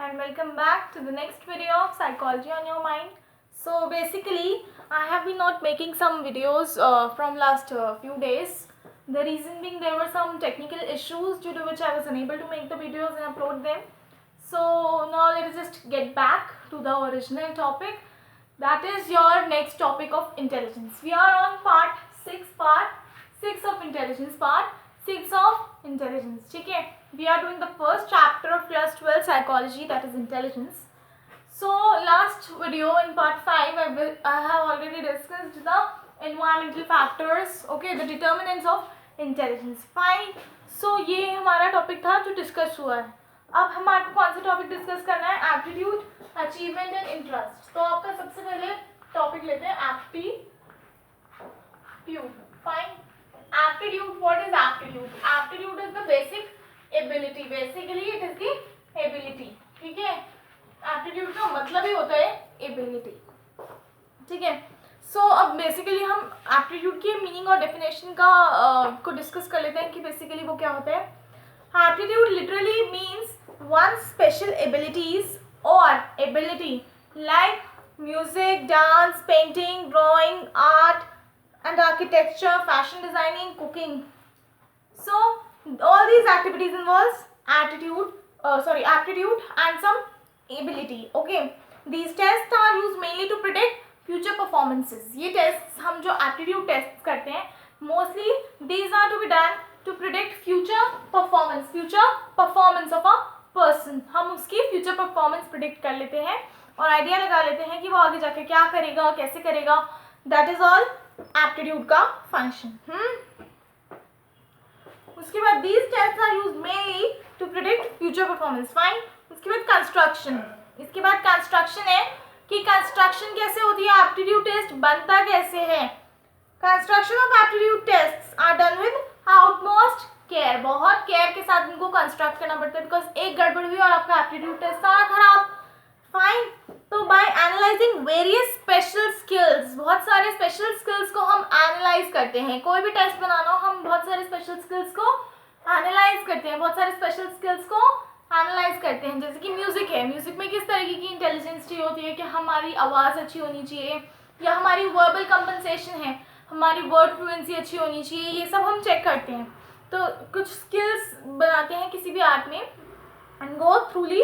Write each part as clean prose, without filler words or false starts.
and welcome back to the next video of Psychology on Your Mind. So basically I have been not making some videos from last few days. The reason being there were some technical issues due to which I was unable to make the videos and upload them. So now let us just get back to the original topic, that is your next topic of intelligence. We are on part 6 of intelligence, ठीक है. We are doing the first chapter of class 12 psychology, that is intelligence. So last video in part 5 I have already discussed the environmental factors, okay, the determinants of intelligence. Fine. So ये हमारा topic था जो discuss हुआ है. अब हमारे को कौन सा टॉपिक डिस्कस करना है? Aptitude, achievement and interest. तो आपका सबसे पहले टॉपिक लेते हैं aptitude. Fine. Aptitude, what is aptitude? Aptitude is the basic ability. Basically it is the ability. ठीक है. एप्टीट्यूड का मतलब ही होता है एबिलिटी. ठीक है. सो अब बेसिकली हम एप्टीट्यूड के मीनिंग और डेफिनेशन का को डिस्कस कर लेते हैं कि बेसिकली वो क्या होता है. Aptitude literally means one's special abilities or ability like music, dance, painting, drawing, art and architecture, fashion designing, cooking. So all these activities involves aptitude and some ability. Okay, these tests are used mainly to predict future performances. ये tests हम जो aptitude tests करते हैं mostly these are to be done to predict future performance of a person. हम उसकी future performance predict कर लेते हैं और आइडिया लगा लेते हैं कि वो आगे जाके क्या करेगा, कैसे करेगा. दैट इज ऑल एप्टीट्यूड का फंक्शन. उसके बाद these tests are used mainly to predict future performance. Fine. उसके बाद कंस्ट्रक्शन. इसके बाद कंस्ट्रक्शन है कि कंस्ट्रक्शन कैसे होती है, एप्टीट्यूड टेस्ट बनता कैसे है. Construction of aptitude tests are done with outmost care. बहुत केयर के साथ इनको कंस्ट्रक्ट करना पड़ता है बिकॉज एक गड़बड़ हुई और आपका एप्टीट्यूड टेस्ट सारा खराब. फाइन. तो by analysing various special skills, बहुत सारे स्पेशल स्किल्स को हम एनालाइज करते हैं. कोई भी टेस्ट बनाना हो हम बहुत सारे स्पेशल स्किल्स को एनालाइज करते हैं, बहुत सारे स्पेशल स्किल्स को एनालाइज करते हैं. जैसे कि म्यूजिक है, म्यूजिक में किस तरीके की इंटेलिजेंस चाहिए होती है कि हमारी आवाज़ अच्छी होनी चाहिए या हमारी वर्बल कंपनसेशन है, हमारी वर्ड फ्लुएंसी अच्छी होनी चाहिए. ये सब हम चेक करते हैं. तो कुछ स्किल्स बनाते हैं किसी भी आर्ट में एंड गो थ्रूली.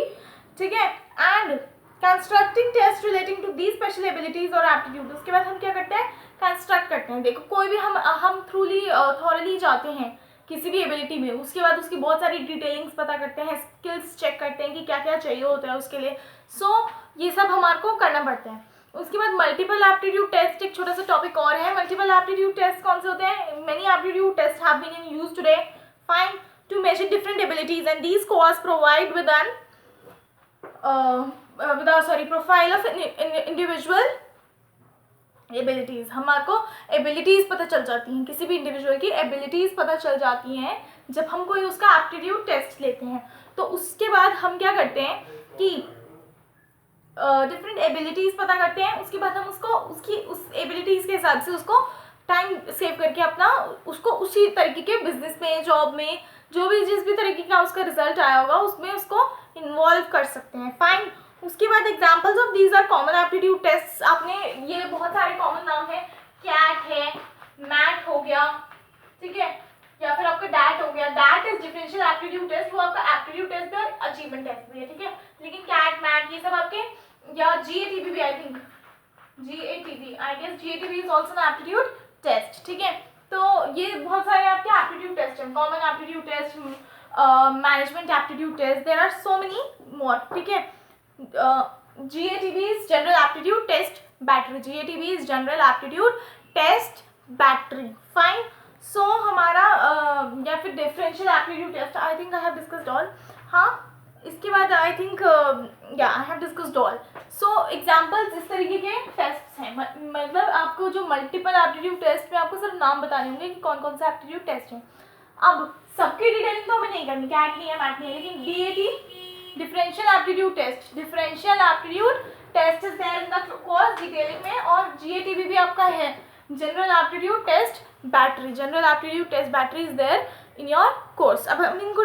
ठीक है. And constructing test relating to the special abilities और एप्टीट्यूड. उसके बाद हम क्या करते हैं, कंस्ट्रक्ट करते हैं. देखो कोई भी हम थ्रूली थॉरली जाते हैं किसी भी एबिलिटी में, उसके बाद उसकी बहुत सारी डिटेलिंग्स पता करते हैं, स्किल्स चेक करते हैं कि क्या क्या चाहिए होता है उसके लिए. सो ये सब हमारे को करना पड़ता है. उसके बाद मल्टीपल एप्टीट्यूड टेस्ट, एक छोटा सा टॉपिक और है. मल्टीपल एप्टीट्यूड टेस्ट कौन से होते हैं? Many aptitude test have been in use today. Fine. To measure different abilities and these course provide with an profile of individual abilities. हमारे को एबिलिटीज पता चल जाती हैं, किसी भी इंडिविजुअल की एबिलिटीज पता चल जाती हैं जब हम कोई उसका एप्टीट्यूड टेस्ट लेते हैं. तो उसके बाद हम क्या करते हैं कि डिफरेंट एबिलिटीज़ पता करते हैं. उसके बाद हम उसको उस एबिलिटीज़ के हिसाब से उसको टाइम सेव करके अपना उसको उसी तरीके के बिजनेस में, जॉब में, जो भी जिस भी तरीके का उसका रिजल्ट आया होगा उसमें उसको इन्वॉल्व कर सकते हैं. फाइन. उसके बाद examples of these are common aptitude test. आपने ये बहुत सारे कॉमन नाम है, कैट है, मैट हो गया, ठीक है, या फिर आपका डैट हो गया. DAT is differential aptitude test, वो आपका एप्टीट्यूड टेस्ट भी और अचीवमेंट टेस्ट भी है. ठीक है. लेकिन कैट, मैट ये सब आपके, या जीएटीबी भी, I think GATB, I guess GATB is also an aptitude test. ठीक है. तो ये बहुत सारे आपके एप्टीट्यूड टेस्ट हैं. Common aptitude test, management aptitude test, there are so many more. ठीक है. GATB is general aptitude test battery. GATB is general aptitude test battery. Fine. So हमारा या फिर differential aptitude test, I think I have discussed all. हाँ. इसके बाद I think I have discussed all. So examples इस तरीके के test हैं. मतलब आपको जो मल्टीपल एप्टीट्यूड टेस्ट में आपको सिर्फ नाम बताने होंगे कि कौन कौन सा एप्टीट्यूड टेस्ट हैं. अब सबकी डिटेलिंग तो हमें नहीं करनी, कैट नहीं है, मैट नहीं है, लेकिन DAT, differential aptitude test, differential aptitude test is there in the course detailing में. और जीएटीबी भी आपका है, general aptitude test battery. General aptitude test battery is there in your course. अब हम इनको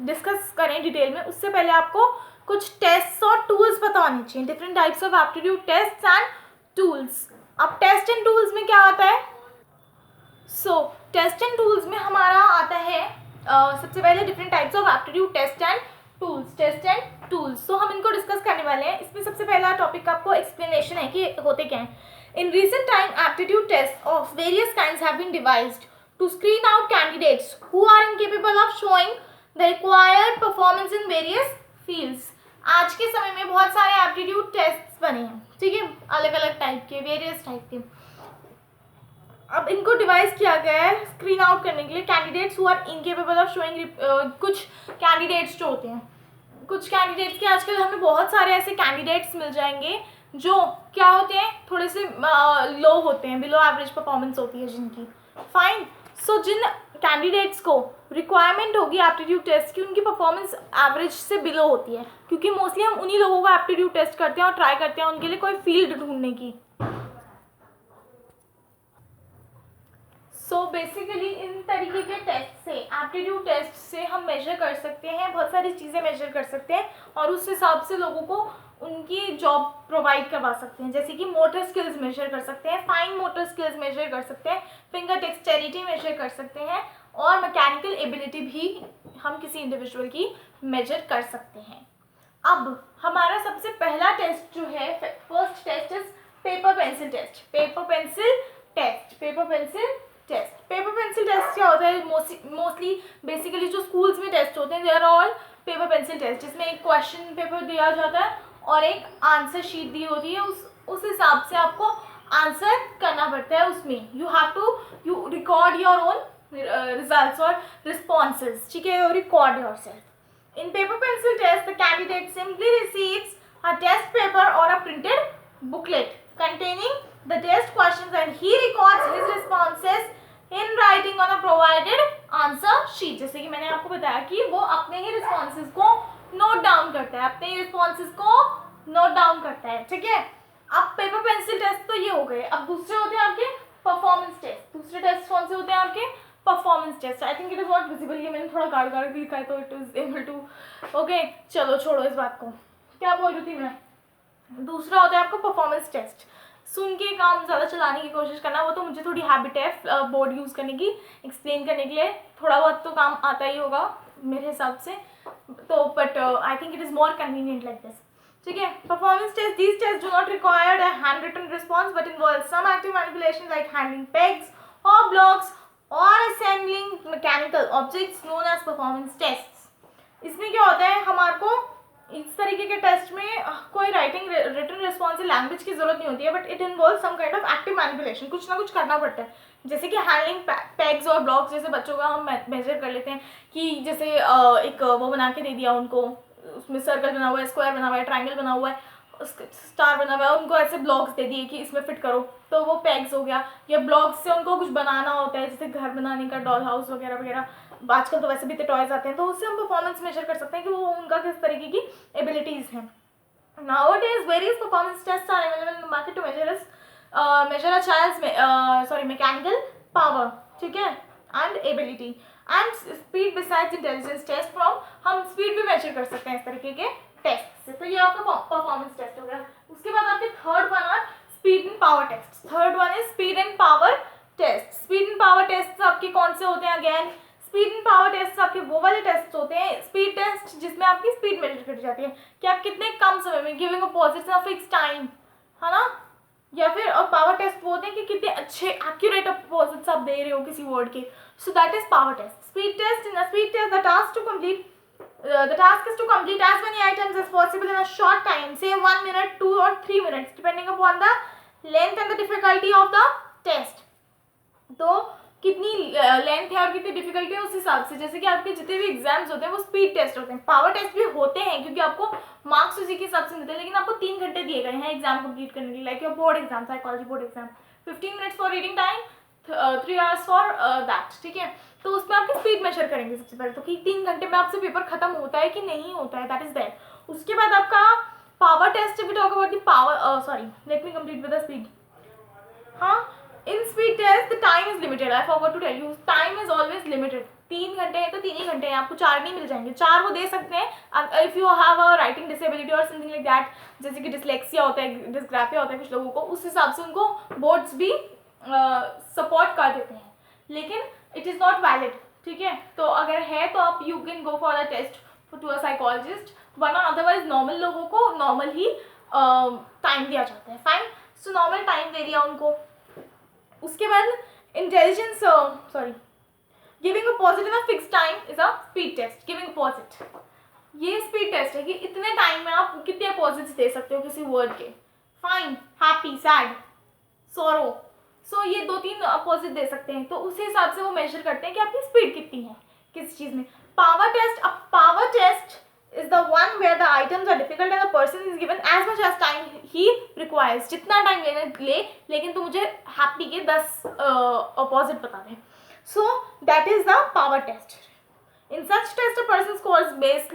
डिस्कस करें डिटेल में, उससे पहले आपको कुछ टेस्ट और टूल्स पता होने चाहिए, different types of aptitude test and tools. अब टेस्ट एंड टूल्स में क्या आता है? सो टेस्ट एंड टूल्स में हमारा आता है सबसे पहले different types of aptitude test and tools, test and tools. तो हम इनको डिस्कस करने वाले हैं। इसमें सबसे पहला टॉपिक आपको एक्सप्लेनेशन है कि होते क्या हैं। In recent time aptitude test of various kinds have been devised to screen out candidates who are incapable of showing the required performance in various fields. आज के समय में बहुत सारे एप्टीट्यूड टेस्ट बने हैं, ठीक है, अलग अलग टाइप के, वेरियस टाइप के। अब इनको डिवाइस किया गया है स्क्रीन आउट करने के लिए candidates who are incapable of showing. कुछ कैंडिडेट्स जो होते हैं, कुछ कैंडिडेट्स के आजकल हमें बहुत सारे ऐसे कैंडिडेट्स मिल जाएंगे जो क्या होते हैं, थोड़े से लो होते हैं, बिलो एवरेज परफॉर्मेंस होती है जिनकी, फाइन। सो जिन कैंडिडेट्स को रिक्वायरमेंट होगी एप्टीट्यूड टेस्ट की, उनकी परफॉर्मेंस एवरेज से बिलो होती है, क्योंकि मोस्टली हम उन्हीं लोगों को एप्टीट्यूड टेस्ट करते हैं और ट्राई करते हैं उनके लिए कोई फील्ड ढूंढने की। सो बेसिकली इन तरीके के टेस्ट से, एप्टीट्यूड टेस्ट से हम मेजर कर सकते हैं, बहुत सारी चीज़ें मेजर कर सकते हैं और उस हिसाब से लोगों को उनकी जॉब प्रोवाइड करवा सकते हैं। जैसे कि मोटर स्किल्स मेजर कर सकते हैं, फाइन मोटर स्किल्स मेजर कर सकते हैं, फिंगर डेक्सटेरिटी मेजर कर सकते हैं और मैकेनिकल एबिलिटी भी हम किसी इंडिविजुअल की मेजर कर सकते हैं। अब हमारा सबसे पहला टेस्ट जो है, first test is paper pencil test. Paper pencil test, paper pencil test. Paper pencil test क्या होता है? मोस्टली बेसिकली जो स्कूल्स में टेस्ट होते हैं they are all paper pencil test, जिसमें एक क्वेश्चन पेपर दिया जाता है और एक आंसर शीट दी होती है। उस हिसाब से आपको आंसर करना पड़ता है। उसमें you record your own results और रिस्पॉन्सेज, ठीक है, record yourself. In paper pencil test, the candidate simply receives a test paper or a printed booklet containing the test questions and he records his responses in writing on a provided answer sheet। जैसे कि मैंने आपको बताया कि वो अपने ही responses को note down करता है, अपने ही responses को नोट डाउन करता है, ठीक है। अब पेपर पेंसिल टेस्ट तो ये हो गए। अब दूसरे होते हैं आपके परफॉर्मेंस टेस्ट। दूसरे टेस्ट कौन से होते हैं आपके? Performance test. I think it is not visible, ये मैंने थोड़ा गाड़ के दिखा है तो it is able to, okay चलो छोड़ो इस बात को। क्या बोल रही थी मैं? दूसरा होता है आपका परफॉर्मेंस टेस्ट। सुन के काम ज़्यादा चलाने की कोशिश करना, वो तो मुझे थोड़ी हैबिट है बोर्ड यूज़ करने की, एक्सप्लेन करने के लिए थोड़ा बहुत तो काम आता ही होगा मेरे हिसाब से, तो but I think it is more convenient like this, ठीक है। Performance test, these test do not required a hand written response but involve some active manipulation like handling pegs और ब्लॉक्स और assembling mechanical objects known as performance tests। इसमें क्या होता है, हमारे को इस तरीके के टेस्ट में कोई राइटिंग रिटन रिस्पॉन्स लैंग्वेज की जरूरत नहीं होती है, but it involve some kind of active manipulation, कुछ ना कुछ करना पड़ता है। जैसे कि हैंडलिंग पैग्स और ब्लॉक्स, जैसे बच्चों का हम मेजर कर लेते हैं कि जैसे एक वो बना के दे दिया उनको, उसमें सर्कल बना हुआ है, स्क्वायर बना हुआ है, ट्राइंगल बना हुआ है, स्टार बना हुआ है, उनको ऐसे ब्लॉक्स दे दिए कि इसमें फिट करो, तो वो पैग्स हो गया। या ब्लॉक्स से उनको कुछ बनाना होता है, जैसे घर बनाने का डॉल हाउस वगैरह वगैरह, आजकल तो वैसे भी टॉयज आते हैं, तो उससे हम परफॉर्मेंस मेजर कर सकते हैं कि वो उनका किस तरीके की एबिलिटीज़ हैं। Nowadays various performance tests are available in the market to measure a child's mechanical power, ठीक है, and ability and speed besides intelligence test from, हम स्पीड भी मेजर कर सकते हैं इस तरीके के टेस्ट से। तो ये आपका परफॉर्मेंस टेस्ट हो गया। उसके बाद आपके थर्ड वन और speed and power test. Third one is speed and power test. Speed and power test आपके कौन से होते हैं? Again speed and power test आपके वो वाले टेस्ट होते हैं, स्पीड टेस्ट जिसमें आपकी स्पीड मेजर करी जाती है कि आप कितने कम समय में, giving opposites of fix time, है ना। या फिर और पावर टेस्ट वो होते हैं कि कितने अच्छे एक्यूरेट अपोजिट्स आप दे रहे हो किसी वर्ड के। So that is power test. Speed test, in a speed test the task is to complete as many items as possible in a short time, say 1 minute, 2 or 3 minutes, depending upon the length and the difficulty of the test। तो कितनी length है और कितनी difficulty है उस हिसाब से, जैसे कि आपके जितने भी एग्जाम्स होते हैं वो स्पीड टेस्ट होते हैं। पावर टेस्ट भी होते हैं क्योंकि आपको मार्क्स उसी के हिसाब से मिलते हैं, लेकिन आपको 3 घंटे दिए गए हैं एग्जाम कंप्लीट करने के लिए, like your board exam, psychology board exam, 15 minutes for reading time, 3 hours for that, ठीक है। तो उसमें आपकी स्पीड मेजर करेंगे सबसे पहले, तो कि 3 घंटे में आपसे पेपर खत्म होता है कि नहीं होता है, दैट इज दैट। उसके बाद आपका power test, we talk about the power, let me complete with the speed. हाँ, in speed test the time is limited, I forgot to tell you, time is always limited, 3 घंटे हैं तो 3 ही घंटे हैं, आपको 4 नहीं मिल जाएंगे, 4 वो दे सकते हैं if you have a writing disability और समथिंग लाइक दैट, जैसे कि डिसलेक्सिया होता है, डिस्ग्राफिया होता है कुछ लोगों को, उस हिसाब से उनको बोर्ड्स भी सपोर्ट कर देते हैं, लेकिन इट इज़ नॉट वैलिड, ठीक है। तो अगर है तो आप you can go for the test to a psychologist, वरना अदरवाइज नॉर्मल लोगों को नॉर्मल ही टाइम दिया जाता है। फाइन, सो नॉर्मल टाइम दे दिया उनको। उसके बाद intelligence giving a posit in a fix time is a speed test. Giving a posit, ये स्पीड टेस्ट है कि इतने टाइम में आप कितने अपोजिट्स दे सकते हो किसी वर्ड के। फाइन, हैप्पी, सैड, सोरो, सो ये 2-3 अपोजिट दे सकते हैं, तो उसी हिसाब से वो मेजर करते हैं कि आपकी स्पीड कितनी है किस चीज़ में। पावर टेस्ट, अब power test is the one where the items are difficult and the person is given as much as time he requires, जितना टाइम ले, लेकिन तो मुझे हैप्पी के 10 अपोजिट बता दें। So that is the power test. In such test, a person scores based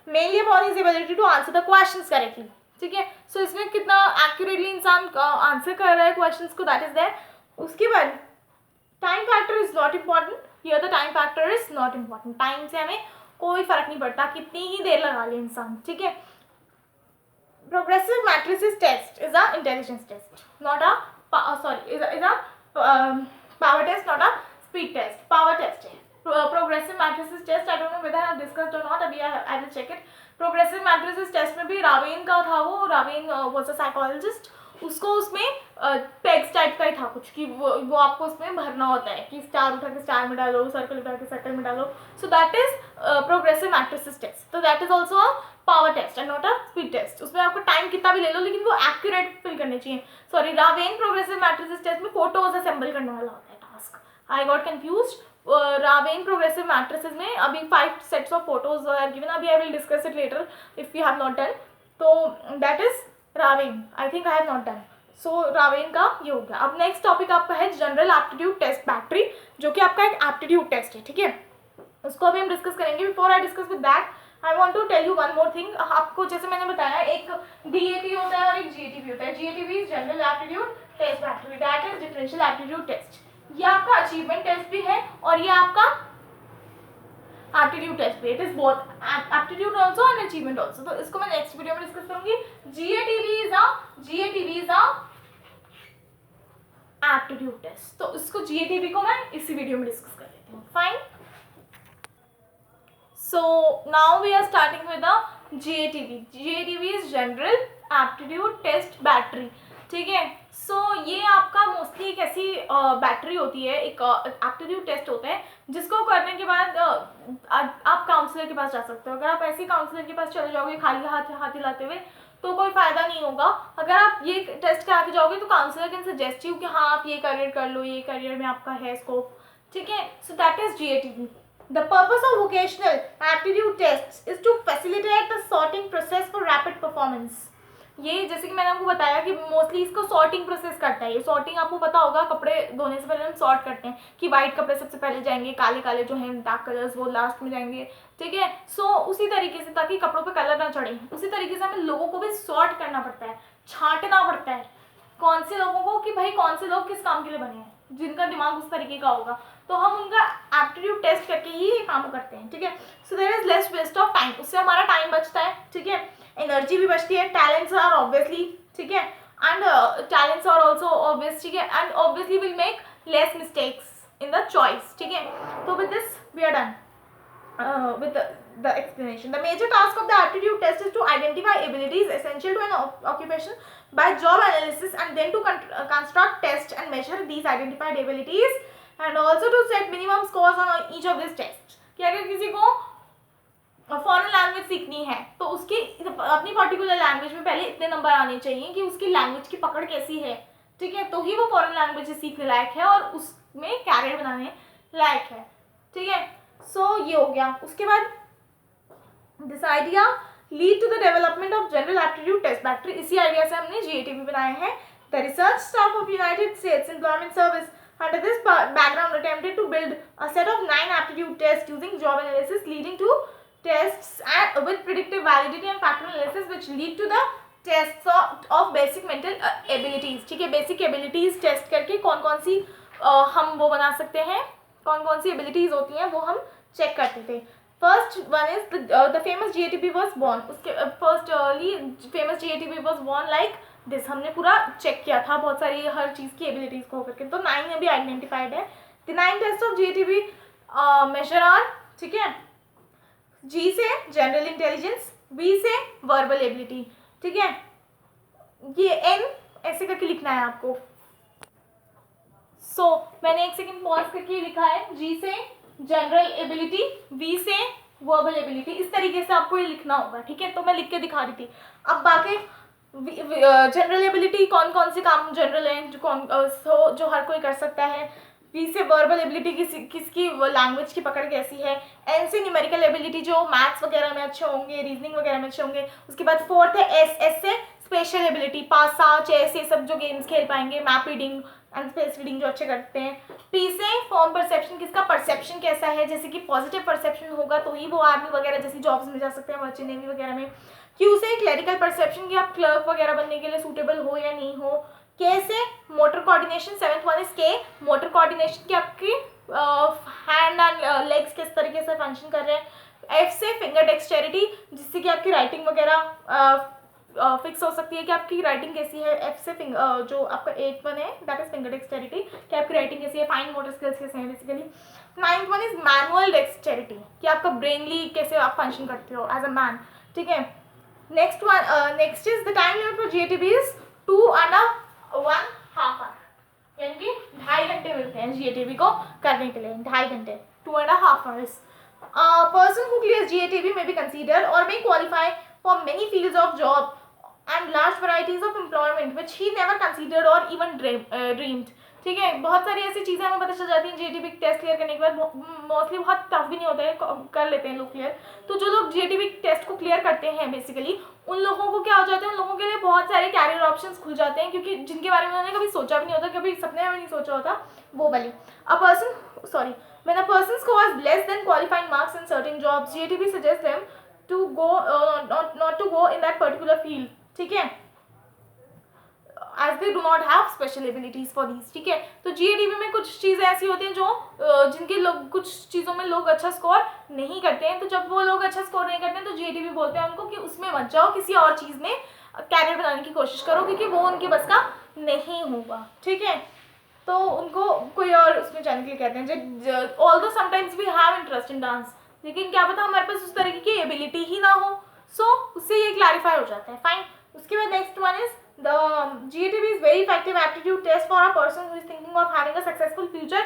mainly upon his ability to answer the questions correctly. ठीक है, सो इसमें कितना एक्यूरेटली इंसान आंसर कर रहा है क्वेश्चंस को, दैट इज देयर। उसके बाद time factor is not important, here the time factor is not important, time से हमें कोई फर्क नहीं पड़ता कितनी ही देर लगा ले इंसान, ठीक है। Progressive matrices test is a intelligence test, not a is a power test, not a speed test, power test है। Progressive matrices test, I don't know whether I have discussed और नॉट, अभी I will check it. Progressive matrices test में भी रावेन का था, वो रावेन was a psychologist, उसको उसमें पेग्स टाइप का ही था कुछ, कि वो आपको उसमें भरना होता है कि स्टार उठा के स्टार में डालो, सर्कल उठा के सर्कल में डालो, so that is progressive matrices test. तो that is also a power test and not a speed test. उसमें आपको टाइम कितना भी ले लो, लेकिन वो एक्यूरेट फिल करने चाहिए। Sorry, Raven progressive matrices test में फोटोज असेंबल करने वाला होता है task, I got confused. Raven progressive matrices में अभी 5 sets of photos are given, अभी I will discuss it later if you have not done, तो that is Raven, I think I have not done. So Raven का ये हो गया। अब next topic आपका है जनरल एप्टीट्यूड टेस्ट बैटरी, जो कि आपका एक एप्टीट्यूड टेस्ट है, ठीक है, उसको अभी हम डिस्कस करेंगे। Before I discuss with that, I want to tell you one more thing. आपको जैसे मैंने बताया, एक DAT होता है और एक GAT भी होता है। GAT भी general aptitude test battery, that is differential aptitude test. ये आपका अचीवमेंट टेस्ट भी है और ये आपका एप्टीट्यूड टेस्ट भी, it is both aptitude also and achievement also. तो इसको मैं नेक्स्ट वीडियो में डिस्कस करूंगी। GATB is a aptitude test, तो इसको GATB को मैं इसी वीडियो में डिस्कस कर लेती हूँ। Fine, so now we are starting with the GATB. GATB is general aptitude test battery, ठीक है। सो ये आपका मोस्टली एक ऐसी बैटरी होती है, एक एप्टीट्यूड टेस्ट होता है, जिसको करने के बाद आप काउंसलर के पास जा सकते हो। अगर आप ऐसे काउंसलर के पास चले जाओगे खाली हाथ हिलाते हुए, तो कोई फ़ायदा नहीं होगा। अगर आप ये टेस्ट करा के जाओगे तो काउंसलर कैन सजेस्ट यू कि हाँ आप ये करियर कर लो, ये करियर में आपका है स्कोप, ठीक है। सो that is GATB. The purpose of vocational aptitude tests is to facilitate the sorting process for rapid performance. ये जैसे कि मैंने आपको बताया कि मोस्टली इसको सॉर्टिंग प्रोसेस करता है। ये सॉर्टिंग आपको पता होगा, कपड़े धोने से पहले हम सॉर्ट करते हैं कि वाइट कपड़े सबसे पहले जाएंगे, काले काले जो हैं डार्क कलर्स वो लास्ट में जाएंगे, ठीक है। सो उसी तरीके से, ताकि कपड़ों पे कलर ना चढ़े, उसी तरीके से हमें लोगों को भी सॉर्ट करना पड़ता है, छांटना पड़ता है कौन से लोगों को, कि भाई कौन से लोग किस काम के लिए बने हैं, जिनका दिमाग उस तरीके का होगा, तो हम उनका एप्टीट्यूड टेस्ट करके ही काम करते हैं, ठीक है। So there is less waste of time, उससे हमारा टाइम बचता है, ठीक है, एनर्जी भी बचती है, टैलेंट्स आर ऑब्वियसली, ठीक है, and talents are also obvious, ठीक है, and obviously will make less mistakes in the choice, ठीक है। तो with this we are done with the explanation. The major task of the aptitude test is to identify abilities essential to an occupation by job analysis, and then to construct tests and measure these identified abilities, and also to set minimum scores on each of these tests. कि अगर किसी को foreign language सीखनी है तो उसकी अपनी particular language में पहले इतने नंबर आने चाहिए कि उसकी लैंग्वेज की पकड़ कैसी है, ठीक है, तो ही वो फॉरेन लैंग्वेज सीखने लायक है और उसमें कैरियर बनाने लायक है, ठीक है। सो ये हो गया। उसके बाद this idea lead to the development of general aptitude test battery, इसी आइडिया से हमने GATB बनाए हैं। The research staff of United States employment service under this background attempted to build a set of 9 aptitude tests using job analysis, leading to tests with predictive validity and factor analysis, which lead to the tests of basic mental abilities, ठीक है। Basic abilities test करके कौन कौन सी हम वो बना सकते हैं, कौन कौन सी एबिलिटीज़ होती हैं वो हम चेक करते थे. First one is the famous GATP was born. उसके firstly famous GATP was born like this. हमने पूरा चेक किया था बहुत सारी हर चीज़ की एबिलिटीज़ को होकर के. तो 9 में भी आइडेंटिफाइड है. The 9 test of GATP major are, ठीक है. G से जनरल इंटेलिजेंस, V से वर्बल एबिलिटी, ठीक है. ये N ऐसे करके लिखना है आपको. सो मैंने एक सेकंड पॉज करके लिखा है. G से जनरल एबिलिटी, V से वर्बल एबिलिटी. इस तरीके से आपको ये लिखना होगा, ठीक है. तो मैं लिख के दिखा रही थी. अब बाकी जनरल एबिलिटी कौन कौन से काम जनरल हैं जो हर कोई कर सकता है. V से वर्बल एबिलिटी किसकी लैंग्वेज की पकड़ कैसी है. N से न्यूमेरिकल एबिलिटी जो मैथ्स वगैरह में अच्छे होंगे, रीजनिंग वगैरह में अच्छे होंगे. उसके बाद फोर्थ है S से स्पेशल एबिलिटी, पासा चेस ये सब जो गेम्स खेल पाएंगे, map reading and space reading जो अच्छे करते हैं. P से फॉर्म परसेप्शन, किसका परसेप्शन कैसा है, जैसे कि पॉजिटिव परसेप्शन होगा तो ही वो आर्मी वगैरह जैसी जॉब्स में जा सकते हैं, मर्चेंट नेवी वगैरह में. Q से क्लरिकल परसेप्शन कि आप क्लर्क वगैरह बनने के लिए सूटेबल हो या नहीं हो. K से motor coordination, 7th one is K, motor coordination की आपकी हैंड एंड लेग्स किस तरीके से फंक्शन कर रहे हैं. F से फिंगर डेक्सटेरिटी, जिससे कि आपकी राइटिंग वगैरह फिक्स हो सकती है कि आपकी राइटिंग कैसी है. F से जो आपका 8th वन है दैट इज फिंगर डेक्सटेरिटी, कि आपकी राइटिंग कैसी है, फाइन मोटर स्किल्स कैसे हैं basically. 9th one is manual dexterity, कि आपका ब्रेनली कैसे आप फंक्शन करते हो एज अ मैन, ठीक है. Next is the time limit for GATP is 2.5 hour, यानी कि 2.5 घंटे मिलते हैं GATP को करने के लिए. 2.5 घंटे, 2.5 hours. Person who clears GATP may be considered or may qualify for many fields of job and large varieties of employment which he never considered or even dreamed. ठीक है. बहुत सारी ऐसी चीज़ें हमें पता चल जाती हैं GATP टेस्ट क्लियर करने के बाद. मोस्टली बहुत टफ भी नहीं होता है, कर लेते हैं लोग क्लियर. तो जो लोग GATP टेस्ट को क्लियर करते हैं बेसिकली उन लोगों को क्या हो जाता है, उन लोगों के लिए बहुत सारे कैरियर ऑप्शंस खुल जाते हैं, क्योंकि जिनके बारे में उन्होंने कभी सोचा भी नहीं होता, कभी सपने में नहीं सोचा होता वो वाली. When a person scores less than qualifying marks in certain jobs, GATP suggests them to go not to go in that particular field, ठीक है, as they do not have special abilities for these, ठीक है. तो GATP में कुछ चीज़ें ऐसी होती हैं जो जिनके लोग कुछ चीज़ों में लोग अच्छा स्कोर नहीं करते हैं. तो जब वो लोग अच्छा स्कोर नहीं करते हैं तो GATP बोलते हैं उनको कि उसमें मत जाओ, किसी और चीज़ में कैरियर बनाने की कोशिश करो, क्योंकि वो उनके बस का नहीं होगा, ठीक है. तो उनको कोई और उसमें जाने के लिए कहते हैं. Although sometimes we have interest in dance, लेकिन क्या पता हमारे पास उस तरीके की एबिलिटी ही ना हो. सो उससे ये क्लैरिफाई हो जाता है. फाइन. उसके बाद next one is the GATP is very effective aptitude test for a person who is thinking of having a successful future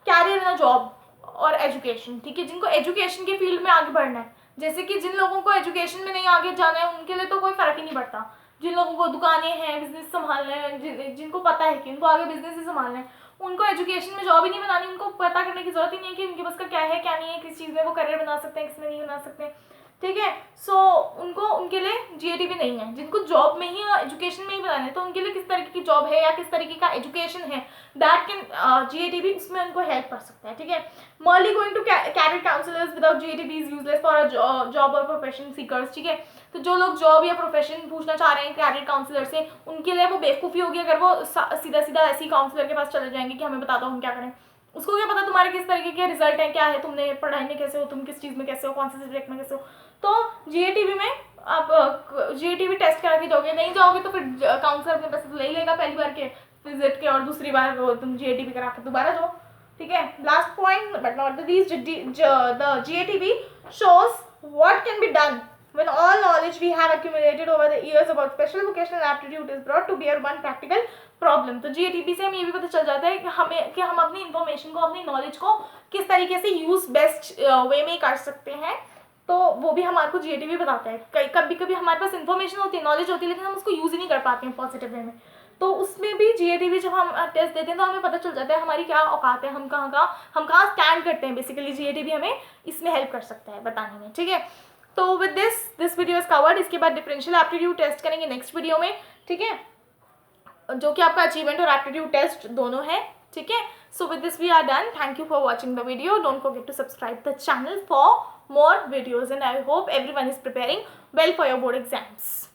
career in a job और एजुकेशन, ठीक है. जिनको एजुकेशन के फील्ड में आगे बढ़ना है, जैसे कि जिन लोगों को एजुकेशन में नहीं आगे जाना है उनके लिए तो कोई फर्क ही नहीं पड़ता. जिन लोगों को दुकानें हैं, बिजनेस संभालना है, जिनको पता है कि उनको आगे बिजनेस ही संभालना है, उनको एजुकेशन में जॉब ही नहीं बनानी. उनको पता करने की जरूरत ही नहीं है कि उनके पास का क्या है क्या नहीं है, किस चीज़ में वो करियर बना सकते हैं, किस में नहीं बना सकते, ठीक है. सो उनके लिए GATP नहीं है. जिनको जॉब में ही एजुकेशन में ही बनाना है तो उनके लिए किस तरीके की जॉब है या किस तरीके का एजुकेशन है दैट कैन GATP उसमें उनको हेल्प कर सकता है, ठीक है. merely going to career counselors without GATP is useless for a job or profession seekers, ठीक है. तो जो लोग जॉब या प्रोफेशन पूछना चाह रहे हैं कैरियर काउंसलर से, उनके लिए वो बेवकूफ़ी होगी अगर वो सीधा सीधा ऐसी काउंसलर के पास चले जाएंगे कि हमें बता दो हम क्या करें. उसको क्या पता तुम्हारे किस तरीके के रिजल्ट हैं, क्या है, तुमने पढ़ाई में कैसे हो, तुम किस चीज़ में कैसे हो, कौन से सब्जेक्ट में कैसे हो. तो GATP में आप GATP टेस्ट करा के जाओगे, नहीं जाओगे तो फिर काउंसलर अपने पैसे तो ले लेगा पहली बार के विजिट के, और दूसरी बार तुम GATP करा के दोबारा जाओ, ठीक है. Last point but not the least, the GATP shows what can be done when all knowledge we have accumulated over the years about special vocational aptitude is brought to bear one practical problem. तो GATP से हमें ये भी पता चल जाता है कि हम अपनी इन्फॉर्मेशन को, अपनी नॉलेज को किस तरीके से यूज़ बेस्ट वे में कर सकते हैं. तो वो भी हमारे को GATP बताता है. कभी कभी हमारे पास इन्फॉर्मेशन होती है, नॉलेज होती है, लेकिन हम उसको यूज़ ही नहीं कर पाते हैं पॉजिटिव वे में. तो उसमें भी GATP जब हम टेस्ट देते हैं तो हमें पता चल जाता है हमारी क्या औकात है, हम कहाँ स्टैंड करते हैं. बेसिकली GATP हमें इसमें हेल्प कर सकता है बताने में, ठीक है. तो with this video is covered. इसके बाद डिफरेंशियल एप्टीट्यूड टेस्ट करेंगे नेक्स्ट वीडियो में, ठीक है, जो कि आपका अचीवमेंट और एप्टीट्यूड टेस्ट दोनों है, ठीक है. So with this we are done. Thank you for watching the video. Don't forget to subscribe the channel for more videos and I hope everyone is preparing well for your board exams.